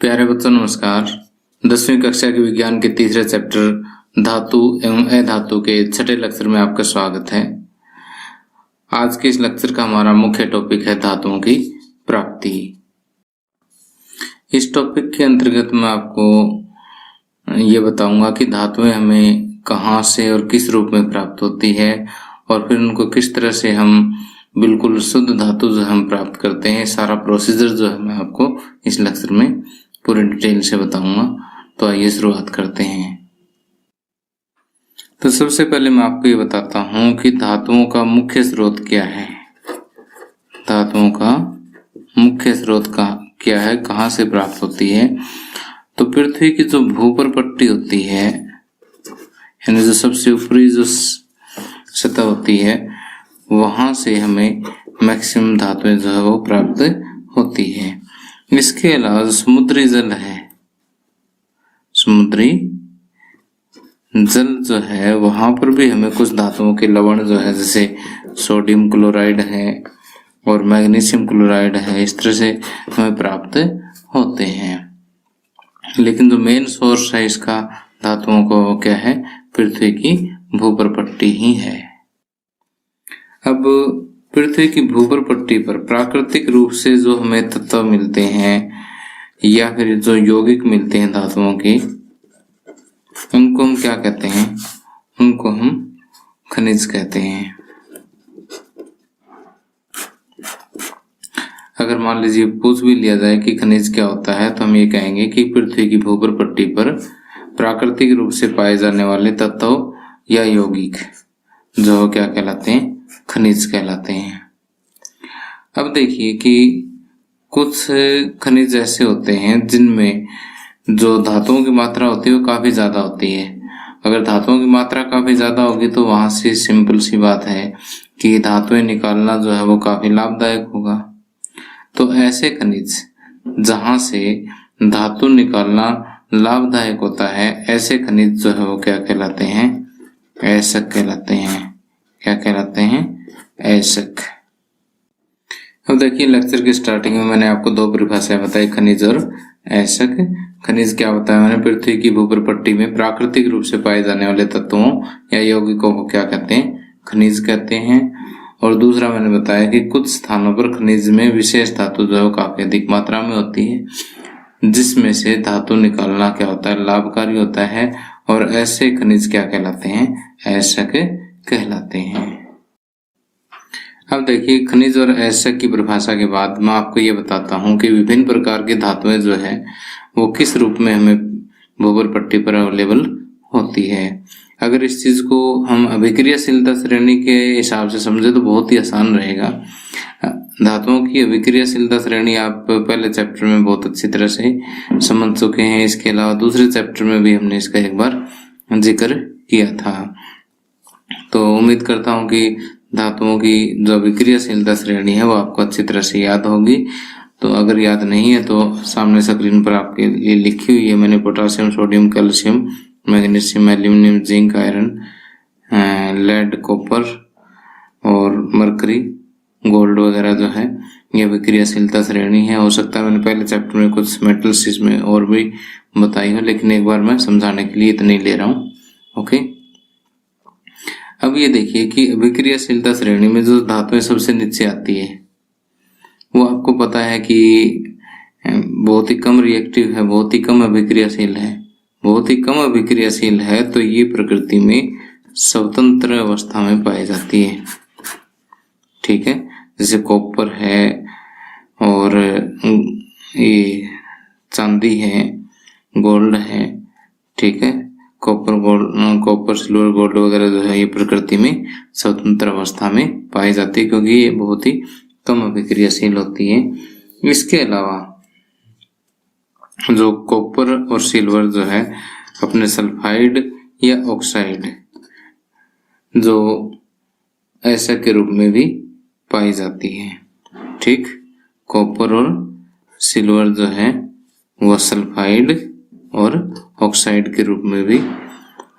प्यारे बच्चों नमस्कार। 10वीं कक्षा के विज्ञान के तीसरे चैप्टर धातु एवं अधातु के छठे लेक्चर में आपका स्वागत है। आज के इस लेक्चर का हमारा मुख्य टॉपिक है धातुओं की प्राप्ति। इस टॉपिक के अंतर्गत मैं आपको ये बताऊंगा कि धातुएं हमें कहाँ से और किस रूप में प्राप्त होती है और फिर उनको किस तरह से हम बिल्कुल शुद्ध धातु जो हम प्राप्त करते हैं। सारा प्रोसीजर जो है मैं आपको इस लेक्चर में पूरी डिटेल से बताऊंगा। तो आइए शुरुआत करते हैं। तो सबसे पहले मैं आपको ये बताता हूं कि धातुओं का मुख्य स्रोत क्या है। धातुओं का मुख्य स्रोत क्या है, कहाँ से प्राप्त होती है। तो पृथ्वी की जो भूपर पट्टी होती है, यानी जो सबसे ऊपरी जो सतह होती है, वहां से हमें मैक्सिमम धातुएं जो है वो प्राप्त होती है। इसके अलावा समुद्री जल है, समुद्री जल जो है वहां पर भी हमें कुछ धातुओं के लवण जो है, जैसे सोडियम क्लोराइड है और मैग्नीशियम क्लोराइड है, इस तरह से हमें प्राप्त होते हैं। लेकिन जो मेन सोर्स है इसका धातुओं को क्या है, पृथ्वी की भूपर पट्टी ही है। अब पृथ्वी की भूपर पट्टी पर प्राकृतिक रूप से जो हमें तत्व मिलते हैं या फिर जो यौगिक मिलते हैं धातुओं के, उनको हम क्या कहते हैं, उनको हम खनिज कहते हैं। अगर मान लीजिए पूछ भी लिया जाए कि खनिज क्या होता है, तो हम ये कहेंगे कि पृथ्वी की भूपर पट्टी पर प्राकृतिक रूप से पाए जाने वाले तत्व या यौगिक जो क्या कहलाते हैं, खनिज कहलाते हैं। अब देखिए कि कुछ खनिज ऐसे होते हैं जिनमें जो धातुओं की मात्रा होती है वो काफी ज्यादा होती है। अगर धातुओं की मात्रा काफी ज्यादा होगी तो वहां से सिंपल सी बात है कि धातुएं निकालना जो है वो काफी लाभदायक होगा। तो ऐसे खनिज जहां से धातु निकालना लाभदायक होता है, ऐसे खनिज जो है वो क्या कहलाते हैं, ऐसक कहलाते हैं। क्या कहलाते हैं, ऐसक। अब देखिए लेक्चर की स्टार्टिंग में मैंने आपको दो परिभाषाएं बताई, खनिज और ऐसक। खनिज क्या होता है, मैंने पृथ्वी की भूपर पट्टी में प्राकृतिक रूप से पाए जाने वाले तत्वों या यौगिकों को क्या कहते हैं, खनिज कहते हैं। और दूसरा मैंने बताया कि कुछ स्थानों पर खनिज में विशेष धातु जो है काफी अधिक मात्रा में होती है, जिसमें से धातु निकालना क्या होता है, लाभकारी होता है। और ऐसे खनिज क्या कहलाते हैं, ऐसक कहलाते हैं। अब देखिए खनिज और ऐसक की परिभाषा के बाद मैं आपको ये बताता हूँ कि विभिन्न प्रकार की धातुएं जो है वो किस रूप में हमें भूपर पट्टी पर अवेलेबल होती है। अगर इस चीज को हम अभिक्रियाशीलता श्रेणी के हिसाब से समझे तो बहुत ही आसान रहेगा। धातुओं की अभिक्रियाशीलता श्रेणी आप पहले चैप्टर में बहुत अच्छी तरह से समझ चुके हैं। इसके अलावा दूसरे चैप्टर में भी हमने इसका एक बार जिक्र किया था। तो उम्मीद करता हूं कि धातुओं की जो अभिक्रियाशीलता श्रेणी है वो आपको अच्छी तरह से याद होगी। तो अगर याद नहीं है तो सामने स्क्रीन पर आपके लिए लिखी हुई है मैंने, potassium, sodium, calcium, magnesium, aluminium, zinc, iron, lead, copper और मरकरी, गोल्ड वगैरह जो है ये अभिक्रियाशीलता श्रेणी है। हो सकता है मैंने पहले चैप्टर में कुछ मेटल्स इसमें और भी बताई हो, लेकिन एक बार मैं समझाने के लिए इतने ले रहा हूँ। ओके, अब ये देखिए कि अभिक्रियाशीलता श्रेणी में जो धातुएं सबसे नीचे आती है वो आपको पता है कि बहुत ही कम रिएक्टिव है, बहुत ही कम अभिक्रियाशील है। बहुत ही कम अभिक्रियाशील है तो ये प्रकृति में स्वतंत्र अवस्था में पाई जाती है। ठीक है, जैसे कॉपर है और ये चांदी है, गोल्ड है। ठीक है, कॉपर, सिल्वर, गोल्ड वगैरह जो है ये प्रकृति में स्वतंत्र अवस्था में पाई जाती है क्योंकि ये बहुत ही कम अभिक्रियाशील होती है। इसके अलावा जो कॉपर और सिल्वर जो है अपने सल्फाइड या ऑक्साइड जो ऐसक के रूप में भी पाई जाती है। ठीक, कॉपर और सिल्वर जो है वह सल्फाइड और ऑक्साइड के रूप में भी,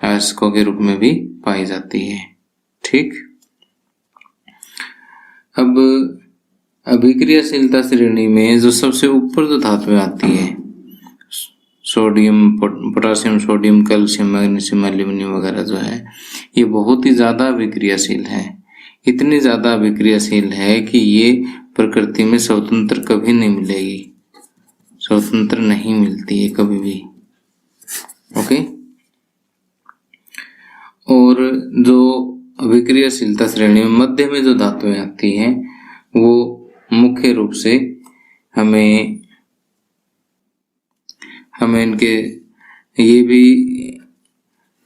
ऐसकों के रूप में भी पाई जाती है। ठीक, अब अभिक्रियाशीलता श्रेणी में जो सबसे ऊपर जो धातुएं आती है sodium, potassium, sodium, calcium, magnesium, aluminium वगैरह जो है ये बहुत ही ज्यादा अभिक्रियाशील है। इतनी ज्यादा अभिक्रियाशील है कि ये प्रकृति में स्वतंत्र कभी नहीं मिलेगी, स्वतंत्र नहीं मिलती है कभी भी। ओके। और जो अभिक्रियाशीलता श्रेणी में मध्य में जो धातुएं आती हैं वो मुख्य रूप से हमें इनके ये भी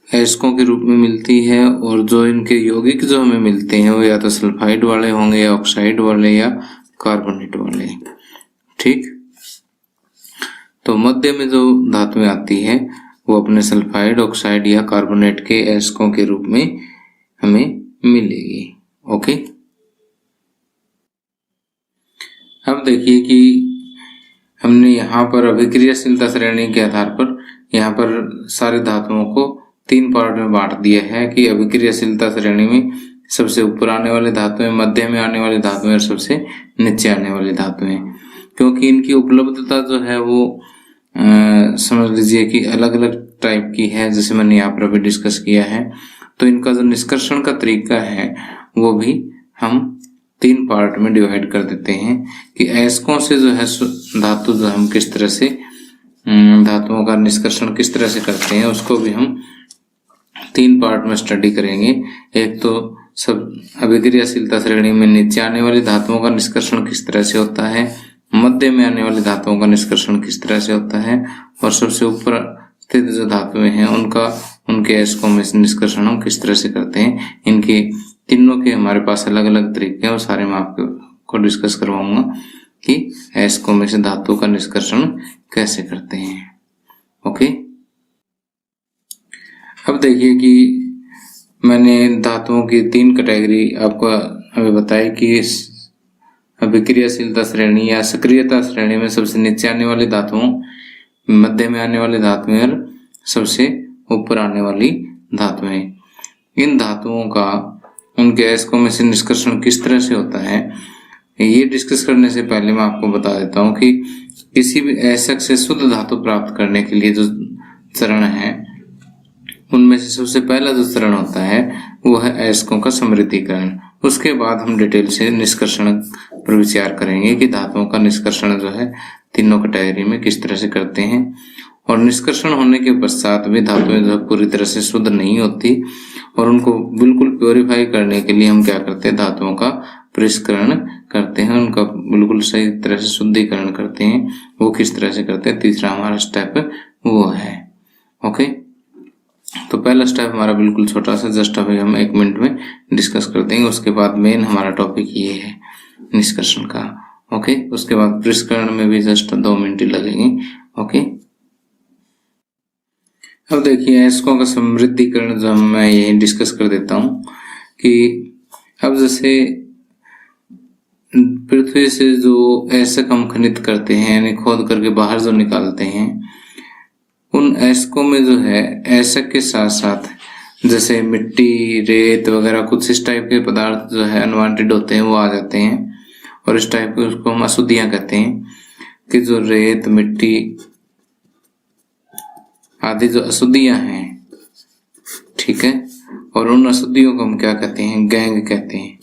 एस्कों के रूप में मिलती है, और जो इनके यौगिक जो हमें मिलते हैं वो या तो सल्फाइड वाले होंगे या ऑक्साइड वाले या कार्बोनेट वाले। ठीक। तो मध्य में जो धातुएं आती है वो अपने सल्फाइड, ऑक्साइड या कार्बोनेट के एस्कों के रूप में हमें मिलेगी। ओके। अब देखिए कि हमने यहाँ पर अभिक्रियाशीलता श्रेणी के आधार पर यहाँ पर सारे धातुओं को 3 पार्ट में बांट दिया है कि अभिक्रियाशीलता श्रेणी में सबसे ऊपर आने वाले धातुएं, मध्य में आने वाली धातुएं और सबसे नीचे आने वाली धातुएं। क्योंकि इनकी उपलब्धता जो है वो समझ लीजिए कि अलग अलग टाइप की है, जैसे मैंने यहाँ पर अभी डिस्कस किया है। तो इनका जो निष्कर्षण का तरीका है वो भी हम 3 पार्ट में डिवाइड कर देते हैं कि एस्कों से जो है धातु जो हम किस तरह से धातुओं का निष्कर्षण किस तरह से करते हैं उसको भी हम 3 पार्ट में स्टडी करेंगे। एक तो सब अभिक्रियाशीलता श्रेणी में नीचे आने वाली धातुओं का निष्कर्षण किस तरह से होता है, मध्य में आने वाली धातुओं का निष्कर्षण किस तरह से होता है, और सबसे ऊपर स्थित जो धातुएं हैं उनके एस्कों में निष्कर्षण हम किस तरह से करते हैं। इनके तीनों के हमारे पास अलग अलग तरीके हैं, और सारे मैं आपको डिस्कस करवाऊंगा कि एस्कों में से धातु का निष्कर्षण कैसे करते हैं। ओके। अब देखिए कि मैंने धातुओं की 3 कैटेगरी आपको अभी बताई कि अभिक्रियाशीलता श्रेणी या सक्रियता श्रेणी में सबसे नीचे आने वाली धातुओं, मध्य में आने वाली धातुएं और सबसे ऊपर आने वाली धातुएं। इन धातुओं का उनके एस्कों में से निष्कर्षण किस तरह से होता है ये डिस्कस करने से पहले मैं आपको बता देता हूं कि किसी भी एसक से शुद्ध धातु प्राप्त करने के लिए जो चरण है उनमें से सबसे पहला जो चरण होता है वो है एस्कों का समृद्धीकरण। उसके बाद हम डिटेल से निष्कर्षण पर विचार करेंगे कि धातुओं का निष्कर्षण जो है तीनों कैटेगरी में किस तरह से करते हैं। और निष्कर्षण होने के पश्चात भी धातुएं जो पूरी तरह से शुद्ध नहीं होती, और उनको बिल्कुल प्योरीफाई करने के लिए हम क्या करते हैं, धातुओं का परिष्करण करते हैं, उनका बिल्कुल सही तरह से शुद्धिकरण करते हैं। वो किस तरह से करते हैं, तीसरा हमारा स्टेप वो है। ओके। तो पहला स्टेप हमारा बिल्कुल छोटा सा, जस्ट अभी हम 1 मिनट में डिस्कस कर देंगे। उसके बाद मेन हमारा टॉपिक ये है निष्कर्षण का। ओके। उसके बाद परिष्करण में भी जस्ट 2 मिनट ही लगेंगे। ओके। अब देखिए एस्कों का समृद्धीकरण जो मैं यही डिस्कस कर देता हूं कि अब जैसे पृथ्वी से जो एसक हम खनित करते हैं यानी खोद करके बाहर जो निकालते हैं, उन एस्कों में जो है एसक के साथ साथ जैसे मिट्टी, रेत वगैरह कुछ इस टाइप के पदार्थ जो है अनवांटेड होते हैं वो आ जाते हैं, और इस टाइप के उसको हम अशुद्धियां कहते हैं कि जो रेत, मिट्टी आदि जो अशुद्धियां हैं, ठीक है, और उन अशुद्धियों को हम क्या कहते हैं, गैंग कहते हैं।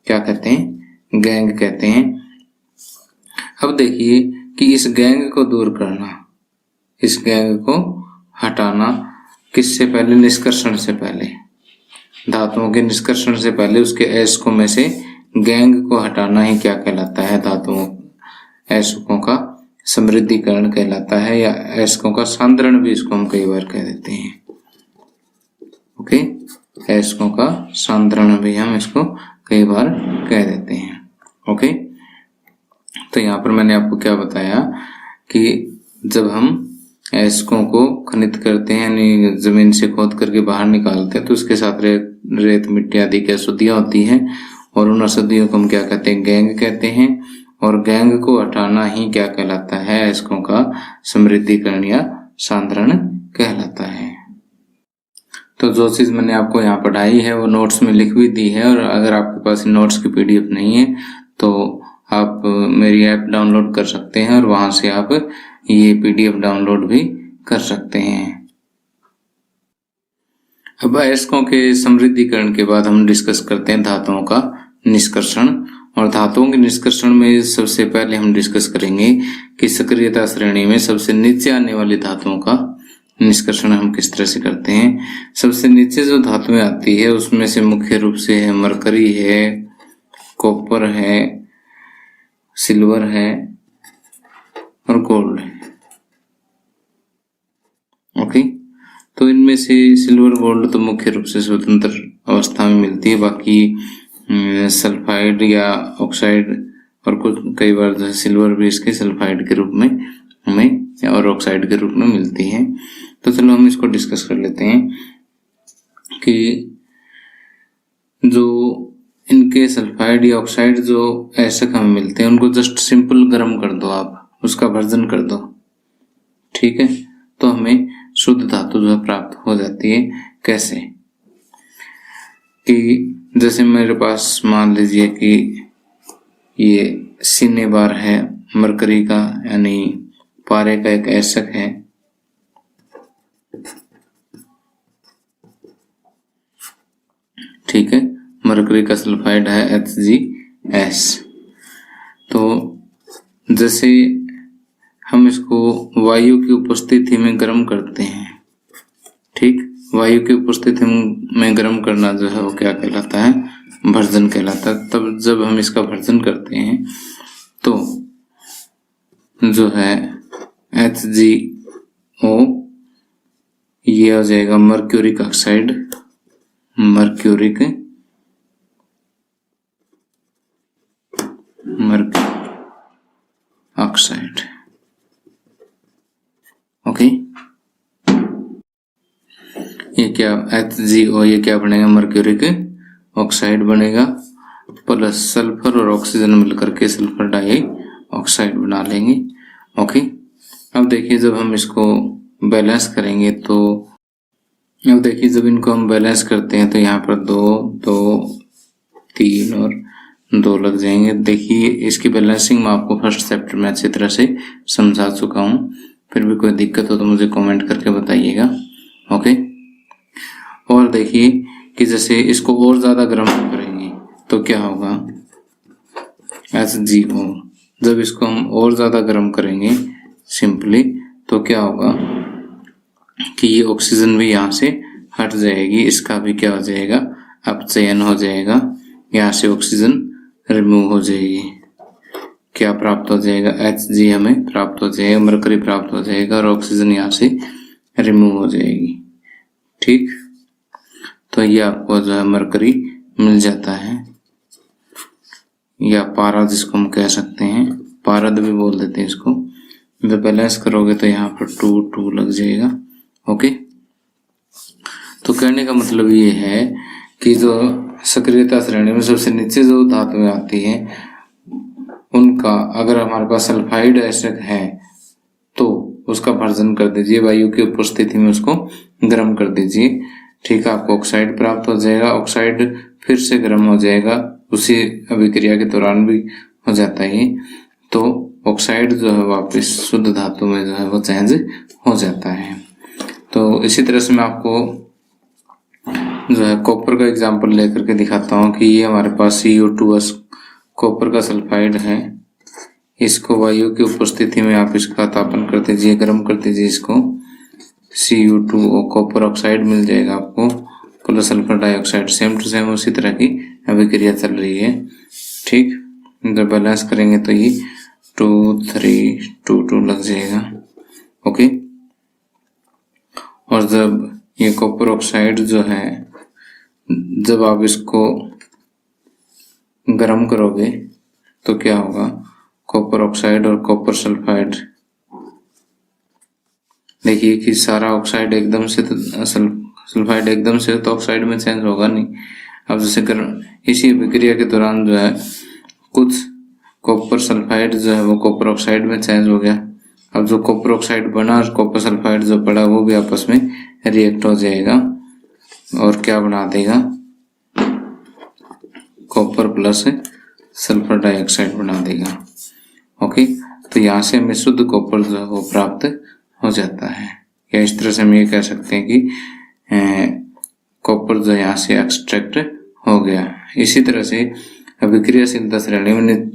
क्या कहते हैं, गैंग कहते हैं। अब देखिए कि इस गैंग को दूर करना, इस गैंग को हटाना किससे पहले, निष्कर्षण से पहले, धातुओं के निष्कर्षण से पहले उसके एस्कों में से गैंग को हटाना ही क्या कहलाता है, धातुओं एस्कों का समृद्धीकरण कहलाता है, या एस्कों का सांद्रण भी इसको हम कई बार कह देते हैं। ओके। एस्कों का सांद्रण भी हम इसको कई बार कह देते हैं। ओके। तो यहाँ पर मैंने आपको क्या बताया कि जब हम एस्कों को खनित करते हैं यानी जमीन से खोद करके बाहर निकालते हैं तो उसके साथ रेत, मिट्टी आदि की अशुद्धियां होती हैं, और उन अशुद्धियों को हम क्या कहते हैं, गैंग कहते हैं। और गैंग को हटाना ही क्या कहलाता है, एस्कों का समृद्धीकरण या सांद्रण कहलाता है। तो जो चीज मैंने आपको यहाँ पढ़ाई है वो नोट्स में लिख भी दी है, और अगर आपके पास नोट्स की पीडीएफ नहीं है तो आप मेरी ऐप डाउनलोड कर सकते हैं और वहां से आप ये पीडीएफ डाउनलोड भी कर सकते हैं। अब अयस्कों के समृद्धिकरण के बाद हम डिस्कस करते हैं धातुओं का निष्कर्षण। और धातुओं के निष्कर्षण में सबसे पहले हम डिस्कस करेंगे कि सक्रियता श्रेणी में सबसे नीचे आने वाली धातुओं का निष्कर्षण हम किस तरह से करते हैं। सबसे नीचे जो धातुएं आती है उसमें से मुख्य रूप से है मरकरी है, कॉपर है, सिल्वर है और गोल्ड है। ओके, तो इनमें से सिल्वर गोल्ड तो मुख्य रूप से स्वतंत्र अवस्था में मिलती है, बाकी सल्फाइड या ऑक्साइड और कुछ कई बार जो सिल्वर भी इसके सल्फाइड के रूप में हमें और ऑक्साइड के रूप में मिलती है। तो चलो हम इसको डिस्कस कर लेते हैं कि जो इनके सल्फाइड या ऑक्साइड जो ऐसे हमें मिलते हैं उनको जस्ट सिंपल गर्म कर दो, आप उसका भर्जन कर दो, ठीक है, तो हमें शुद्ध धातु जो प्राप्त हो जाती है। कैसे कि जैसे मेरे पास मान लीजिए कि ये सीने बार है मरकरी का, यानी पारे का एक ऐसक है, ठीक है, मरकरी का सल्फाइड है HgS। तो जैसे हम इसको वायु की उपस्थिति में गर्म करते हैं, ठीक, वायु की उपस्थिति में गर्म करना जो है वो क्या कहलाता है, भर्जन कहलाता है। तब जब हम इसका भर्जन करते हैं तो जो है HgO ये हो जाएगा mercuric oxide, mercuric oxide. Okay, ये क्या HgO ये क्या बनेगा, मर्क्यूरिक ऑक्साइड बनेगा, प्लस सल्फर और ऑक्सीजन मिलकर के सल्फर डाई ऑक्साइड बना लेंगे। ओके, अब देखिए जब हम इसको बैलेंस करेंगे तो अब देखिए जब इनको हम बैलेंस करते हैं तो यहाँ पर 2 2 3 और 2 लग जाएंगे। देखिए इसकी बैलेंसिंग मैं आपको फर्स्ट चैप्टर में अच्छी तरह से समझा चुका हूँ, फिर भी कोई दिक्कत हो तो मुझे कमेंट करके बताइएगा। ओके, और देखिए कि जैसे इसको और ज्यादा गर्म करेंगे तो क्या होगा, HgO जब इसको हम और ज्यादा गर्म करेंगे सिंपली तो क्या होगा कि ये ऑक्सीजन भी यहाँ से हट जाएगी, इसका भी क्या हो जाएगा, अपचयन हो जाएगा, यहाँ से ऑक्सीजन रिमूव हो जाएगी। क्या प्राप्त हो जाएगा, Hg हमें प्राप्त हो जाएगा, मरकरी प्राप्त हो जाएगा और ऑक्सीजन यहाँ से रिमूव हो जाएगी। ठीक, तो ये आपको जो है मरकरी मिल जाता है, या पारा जिसको हम कह सकते हैं, पारद भी बोल देते हैं इसको। जब बैलेंस करोगे तो यहाँ पर 2 2 लग जाएगा। ओके, तो कहने का मतलब ये है कि जो सक्रियता श्रेणी में सबसे नीचे जो धातुएं आती हैं उनका अगर हमारे पास सल्फाइड एसिड है तो उसका भर्जन कर दीजिए, वायु की उपस्थिति में उसको गर्म कर दीजिए। ठीक है, आपको ऑक्साइड प्राप्त हो जाएगा, ऑक्साइड फिर से गर्म हो जाएगा, उसी अभिक्रिया के दौरान भी हो जाता है, तो ऑक्साइड जो है वापस शुद्ध धातु में जो है वो चेंज हो जाता है। तो इसी तरह से मैं आपको जो है कॉपर का एग्जांपल लेकर के दिखाता हूँ कि ये हमारे पास CO2 कॉपर का सल्फाइड है, इसको वायु की उपस्थिति में आप इसका तापन कर दीजिए, गर्म कर दीजिए, इसको Cu2O कॉपर ऑक्साइड मिल जाएगा आपको, plus sulphur dioxide, same to same उसी तरह की अभिक्रिया चल रही है। ठीक, जब बैलेंस करेंगे तो ये 2 3 2 2 लग जाएगा। ओके, और जब ये कॉपर ऑक्साइड जो है जब आप इसको गर्म करोगे तो क्या होगा, कॉपर ऑक्साइड और कॉपर सल्फाइड, देखिए कि सारा ऑक्साइड एकदम से सल्फाइड एकदम से तो ऑक्साइड में चेंज होगा नहीं। अब जैसे इसी अभिक्रिया के दौरान जो है कुछ कॉपर सल्फाइड जो है वो कॉपर ऑक्साइड में चेंज हो गया। अब जो कॉपर ऑक्साइड बना और कॉपर सल्फाइड जो पड़ा वो भी आपस में रिएक्ट हो जाएगा और क्या बना देगा, कॉपर प्लस सल्फर डाइऑक्साइड बना देगा। ओके, तो यहाँ से हमें शुद्ध कॉपर जो है वो प्राप्त हो जाता है। या इस तरह से हम ये कह सकते हैं कि कॉपर जो यहाँ से एक्सट्रैक्ट हो गया। इसी तरह से अभिक्रियाशीलता श्रेणी में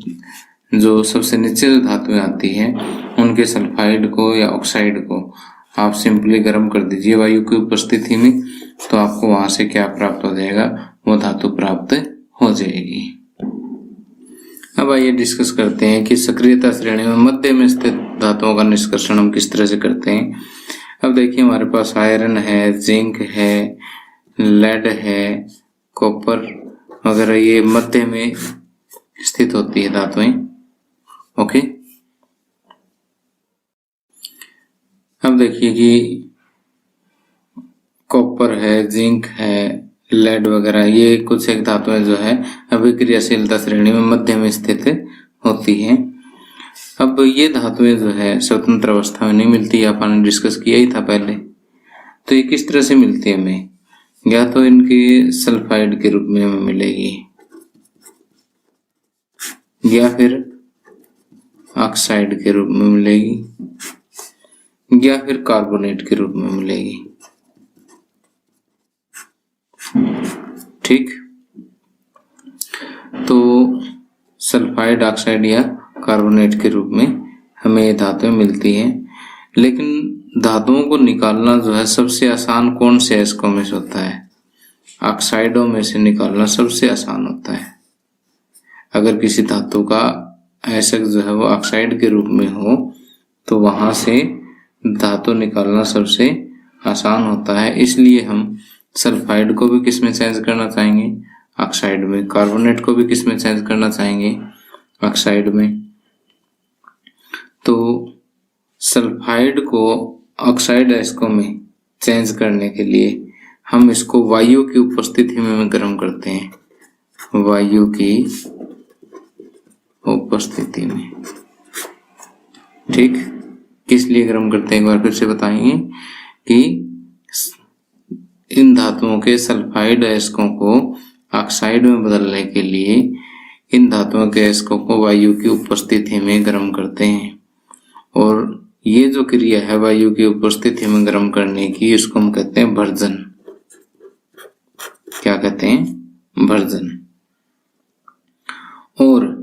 जो सबसे नीचे जो धातुएं आती हैं उनके सल्फाइड को या ऑक्साइड को आप सिंपली गर्म कर दीजिए वायु की उपस्थिति में, तो आपको वहां से क्या प्राप्त हो जाएगा, वो धातु प्राप्त हो जाएगी। अब आइए डिस्कस करते हैं कि सक्रियता श्रेणी में मध्य में स्थित धातुओं का निष्कर्षण हम किस तरह से करते हैं। अब देखिए हमारे पास आयरन है, जिंक है, लेड है, कॉपर वगैरह, ये मध्य में स्थित होती है धातुएं। ओके, अब देखिए कि कॉपर है, जिंक है, लेड वगैरह, ये कुछ एक धातुएं जो है अभिक्रियाशीलता श्रेणी में मध्य में स्थित होती हैं। अब ये धातुएं जो है स्वतंत्र अवस्था में नहीं मिलती, आपने डिस्कस किया ही था पहले। तो ये किस तरह से मिलती है हमें, या तो इनके सल्फाइड के रूप में हमें मिलेगी, या फिर ऑक्साइड के रूप में मिलेगी, या फिर कार्बोनेट के रूप में मिलेगी। ठीक, तो सल्फाइड, ऑक्साइड या कार्बोनेट के रूप में हमें ये धातुएं मिलती हैं। लेकिन धातुओं को निकालना जो है सबसे आसान कौन से अयस्कों में से होता है, ऑक्साइडों में से निकालना सबसे आसान होता है। अगर किसी धातु का अयस्क जो है वो ऑक्साइड के रूप में हो तो वहां से धातु निकालना सबसे आसान होता है। इसलिए हम सल्फाइड को भी किस में चेंज करना चाहेंगे, ऑक्साइड में। कार्बोनेट को भी किस में चेंज करना चाहेंगे, ऑक्साइड में। तो सल्फाइड को ऑक्साइड अयस्कों में चेंज करने के लिए हम इसको वायु की उपस्थिति में गर्म करते हैं, वायु की उपस्थिति में। ठीक, किस लिए गर्म करते हैं एक बार फिर से बताएंगे कि इन धातुओं के सल्फाइड अयस्कों को ऑक्साइड में बदलने के लिए इन धातुओं के अयस्कों को वायु की उपस्थिति में गर्म करते हैं। और ये जो क्रिया है वायु की उपस्थिति में गर्म करने की, इसको हम कहते हैं भर्जन। क्या कहते हैं, भर्जन। और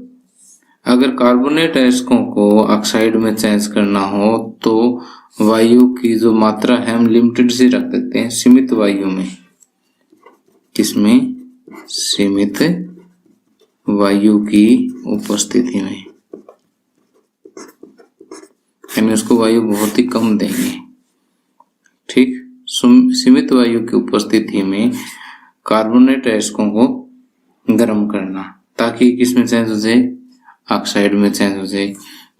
अगर कार्बोनेट अयस्कों को ऑक्साइड में चेंज करना हो तो वायु की जो मात्रा है हम लिमिटेड से रख देते हैं, सीमित वायु में। किसमें, सीमित वायु की उपस्थिति में, यानी उसको वायु बहुत ही कम देंगे। ठीक, सीमित वायु की उपस्थिति में कार्बोनेट अयस्कों को गर्म करना ताकि किसमें चेंज हो जाए, ऑक्साइड में चेंज हो जाए।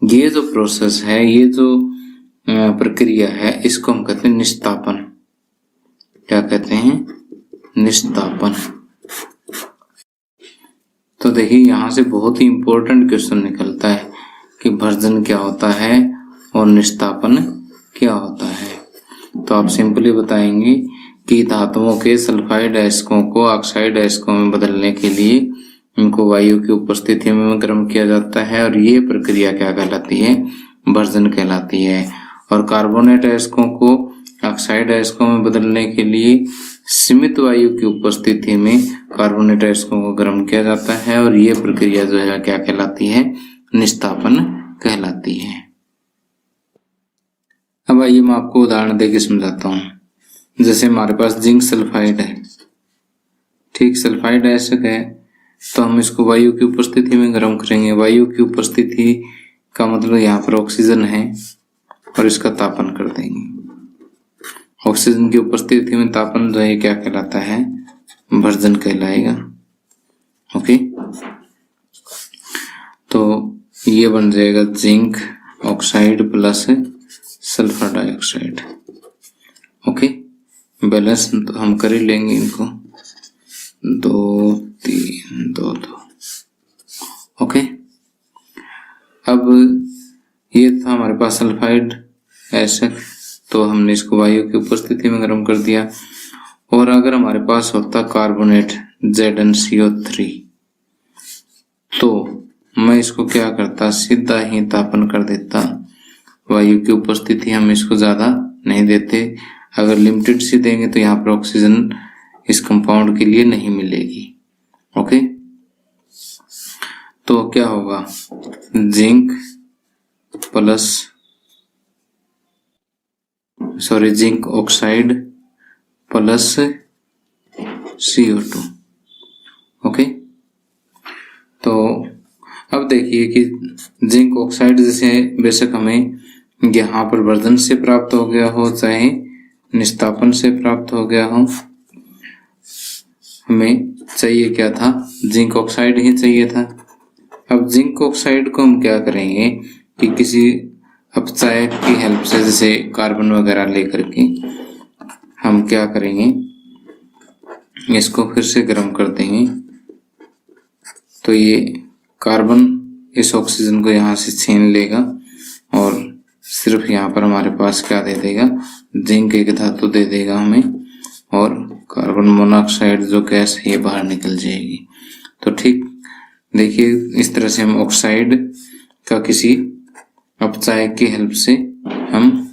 ये जो प्रोसेस है, ये जो प्रक्रिया है, इसको हम कहते हैं निस्तापन। क्या कहते हैं, निस्तापन। तो देखिए यहां से बहुत ही इंपॉर्टेंट क्वेश्चन निकलता है कि भर्जन क्या होता है और निस्तापन क्या होता है। तो आप सिंपली बताएंगे कि धातुओं के सल्फाइड अयस्कों को ऑक्साइड अयस्कों में बदलने के लिए इनको वायु की उपस्थिति में गर्म किया जाता है, और ये प्रक्रिया क्या कहलाती है, भर्जन कहलाती है। और कार्बोनेट अयस्कों को ऑक्साइड अयस्कों में बदलने के लिए सीमित वायु की उपस्थिति में कार्बोनेट अयस्कों को गर्म किया जाता है, और ये प्रक्रिया जो है क्या कहलाती है, निस्तापन कहलाती है। अब आइए मैं आपको उदाहरण देके समझाता हूँ। जैसे हमारे पास जिंक सल्फाइड है, ठीक, सल्फाइड अयस्क है, तो हम इसको वायु की उपस्थिति में गर्म करेंगे। वायु की उपस्थिति का मतलब यहाँ पर ऑक्सीजन है और इसका तापन कर देंगे। ऑक्सीजन की उपस्थिति में तापन जो है क्या कहलाता है, भर्जन कहलाएगा। ओके, तो ये बन जाएगा zinc oxide plus sulphur dioxide. Okay, balance तो हम कर ही लेंगे इनको, 2 3 2 2। ओके, अब ये था हमारे पास सल्फाइड अयस्क, तो हमने इसको वायु की उपस्थिति में गर्म कर दिया। और अगर हमारे पास होता कार्बोनेट ZnCO3, तो मैं इसको क्या करता, सीधा ही तापन कर देता। वायु की उपस्थिति हम इसको ज्यादा नहीं देते। अगर लिमिटेड सी देंगे तो यहाँ पर ऑक्सीजन इस कंपाउंड के लिए नहीं मिलेगी। ओके, तो क्या होगा, zinc oxide plus CO2। Okay, तो अब देखिए कि जिंक ऑक्साइड जैसे बेशक हमें यहाँ पर वर्धन से प्राप्त हो गया हो चाहे निस्तापन से प्राप्त हो गया हो, हमें चाहिए क्या था, जिंक ऑक्साइड ही चाहिए था। अब जिंक ऑक्साइड को हम क्या करेंगे कि किसी अपचायक की हेल्प से, जैसे कार्बन वगैरह लेकर के हम क्या करेंगे, इसको फिर से गर्म कर देंगे। तो ये कार्बन इस ऑक्सीजन को यहाँ से छीन लेगा और सिर्फ यहाँ पर हमारे पास क्या दे देगा, जिंक एक धातु दे देगा हमें, और कार्बन मोनोऑक्साइड जो गैस है ये बाहर निकल जाएगी। तो ठीक देखिए, इस तरह से हम ऑक्साइड का किसी अपचायक की हेल्प से हम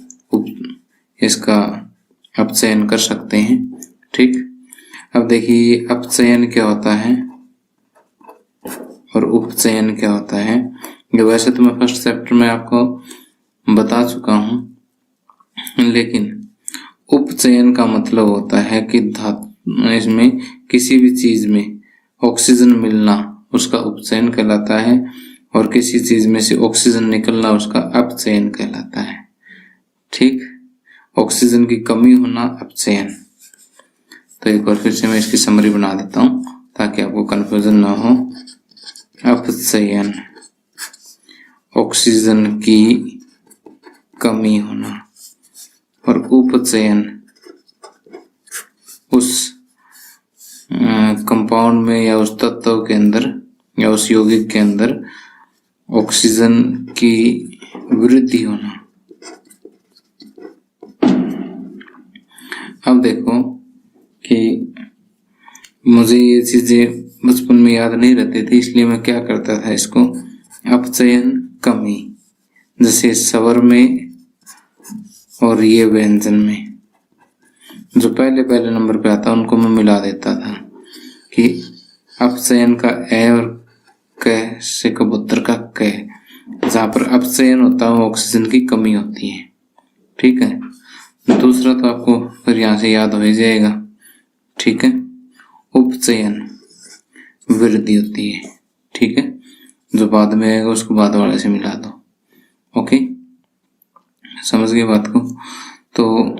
इसका अपचयन कर सकते हैं। ठीक, अब देखिए अपचयन क्या होता है और उपचयन क्या होता है। ये वैसे तो मैं फर्स्ट चैप्टर में आपको बता चुका हूं, लेकिन उपचयन का मतलब होता है कि इसमें किसी भी चीज में ऑक्सीजन मिलना उसका उपचयन कहलाता है, और किसी चीज में से ऑक्सीजन निकलना उसका अपचयन कहलाता है। ठीक, ऑक्सीजन की कमी होना अपचयन। तो एक बार फिर से मैं इसकी समरी बना देता हूं ताकि आपको कंफ्यूजन ना हो। अपचयन ऑक्सीजन की कमी होना, और उपचयन उस कंपाउंड में या उस तत्व के अंदर या उस यौगिक के अंदर ऑक्सीजन की वृद्धि होना। अब देखो कि मुझे ये चीजें बचपन में याद नहीं रहती थी, इसलिए मैं क्या करता था, इसको अपचयन कमी जैसे स्वर में और ये व्यंजन में जो पहले पहले नंबर पे आता उनको मैं मिला देता था कि अपचयन का ए और क से कबूतर का क, जहाँ पर अपचयन होता है ऑक्सीजन की कमी होती है। ठीक है, दूसरा तो आपको फिर यहाँ से याद हो ही जाएगा। ठीक है, उपचयन वृद्धि होती है। ठीक है, जो बाद में आएगा उसको बाद वाले से मिला दो। ओके, समझ गए बात को। तो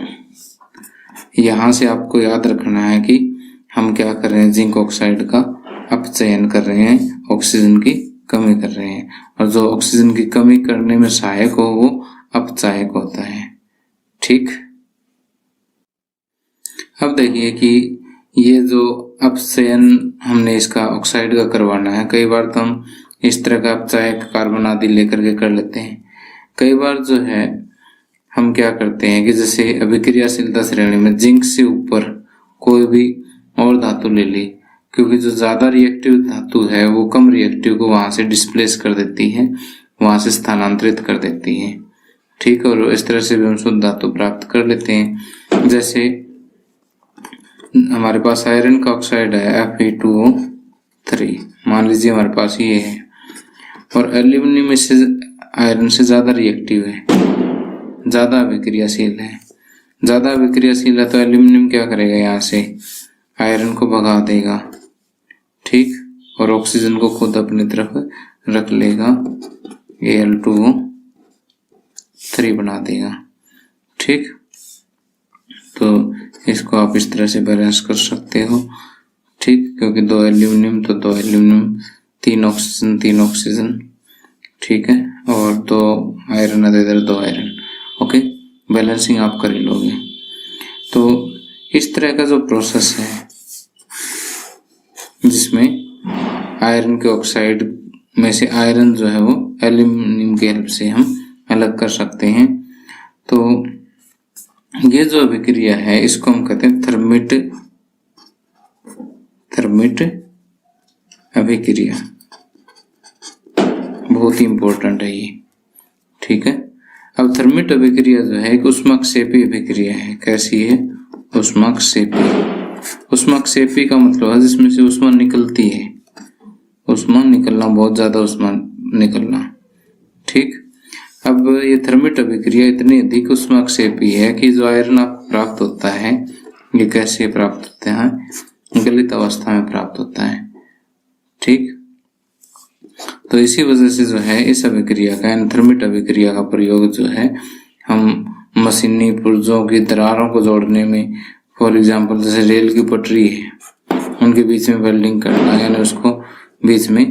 यहाँ से आपको याद रखना है कि हम क्या कर रहे हैं, जिंक ऑक्साइड का अपचयन कर रहे हैं, ऑक्सीजन की कमी कर रहे हैं, और जो ऑक्सीजन की कमी करने में सहायक हो वो अपचायक होता है। ठीक, अब देखिए कि ये जो अपचयन हमने इसका ऑक्साइड का करवाना है, कई बार तो हम इस तरह का अपचायक कार्बन आदि लेकर के कर लेते हैं। कई बार जो है हम क्या करते हैं कि जैसे अभिक्रियाशीलता श्रेणी में जिंक से ऊपर कोई भी और धातु ले ली, क्योंकि जो ज्यादा रिएक्टिव धातु है वो कम रिएक्टिव को वहां से डिस्प्लेस कर देती है, वहां से स्थानांतरित कर देती है। ठीक, और इस तरह से भी हम शुद्ध धातु प्राप्त कर लेते हैं। जैसे हमारे पास आयरन का ऑक्साइड है Fe2O3, मान लीजिए हमारे पास ये है, और एल्यूमिनियम इससे आयरन से ज्यादा रिएक्टिव है, ज्यादा अभिक्रियाशील है। ज्यादा अभिक्रियाशील है तो एल्यूमिनियम क्या करेगा, यहाँ से आयरन को भगा देगा। ठीक, और ऑक्सीजन को खुद अपनी तरफ रख लेगा, Al2O3 बना देगा। ठीक, तो इसको आप इस तरह से बैलेंस कर सकते हो। ठीक, क्योंकि 2 एल्यूमिनियम तो 2 एल्यूमिनियम, 3 ऑक्सीजन 3 ऑक्सीजन। ठीक है, और 2 आयरन इधर 2 आयरन। ओके, बैलेंसिंग आप कर ही लोगे। तो इस तरह का जो प्रोसेस है जिसमें आयरन के ऑक्साइड में से आयरन जो है वो एल्यूमिनियम की हेल्प से हम अलग कर सकते हैं। तो ये जो अभिक्रिया है इसको हम कहते हैं थर्मिट अभिक्रिया। बहुत ही इंपॉर्टेंट है ये। ठीक है, अब थर्मिट अभिक्रिया जो है एक ऊष्माक्षेपी अभिक्रिया है। कैसी है? ऊष्माक्षेपी। ऊष्माक्षेपी का मतलब है जिसमें से ऊष्मा निकलती है, ऊष्मा निकलना, बहुत ज्यादा ऊष्मा निकलना। ठीक। अब ये थर्मिट अभिक्रिया इतनी अधिक ऊष्माक्षेपी है कि जो आयरन आपको प्राप्त होता है ये कैसे प्राप्त होते हैं? गलित अवस्था में प्राप्त होता है। ठीक। तो इसी वजह से जो है इस अभिक्रिया का, थर्मिट अभिक्रिया का प्रयोग जो है हम मशीनी पुर्जों की दरारों को जोड़ने में, फॉर एग्जाम्पल जैसे रेल की पटरी है उनके बीच में वेल्डिंग करना, यानी उसको बीच में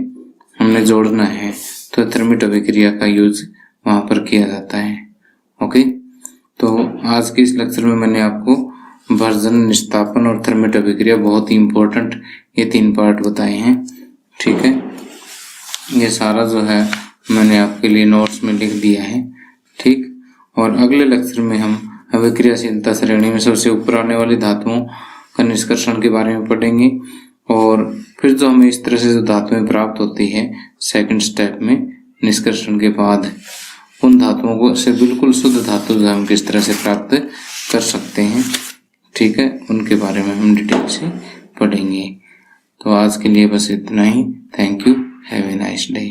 हमने जोड़ना है, तो थर्मिट अभिक्रिया का यूज वहां पर किया जाता है। ओके। तो आज के इस लेक्चर में मैंने आपको भर्जन, निस्तापन और थर्मिट अभिक्रिया, बहुत ही इंपॉर्टेंट ये 3 पार्ट बताए हैं। ठीक है। ये सारा जो है मैंने आपके लिए नोट्स में लिख दिया है। ठीक। और अगले लेक्चर में हम अभिक्रियाशीलता श्रेणी में सबसे ऊपर आने वाली धातुओं का निष्कर्षण के बारे में पढ़ेंगे, और फिर जो हमें इस तरह से जो धातुएं प्राप्त होती है सेकंड स्टेप में निष्कर्षण के बाद, उन धातुओं को से बिल्कुल शुद्ध धातु जो हम किस तरह से प्राप्त कर सकते हैं, ठीक है, उनके बारे में हम डिटेल से पढ़ेंगे। तो आज के लिए बस इतना ही। Thank you. Have a nice day.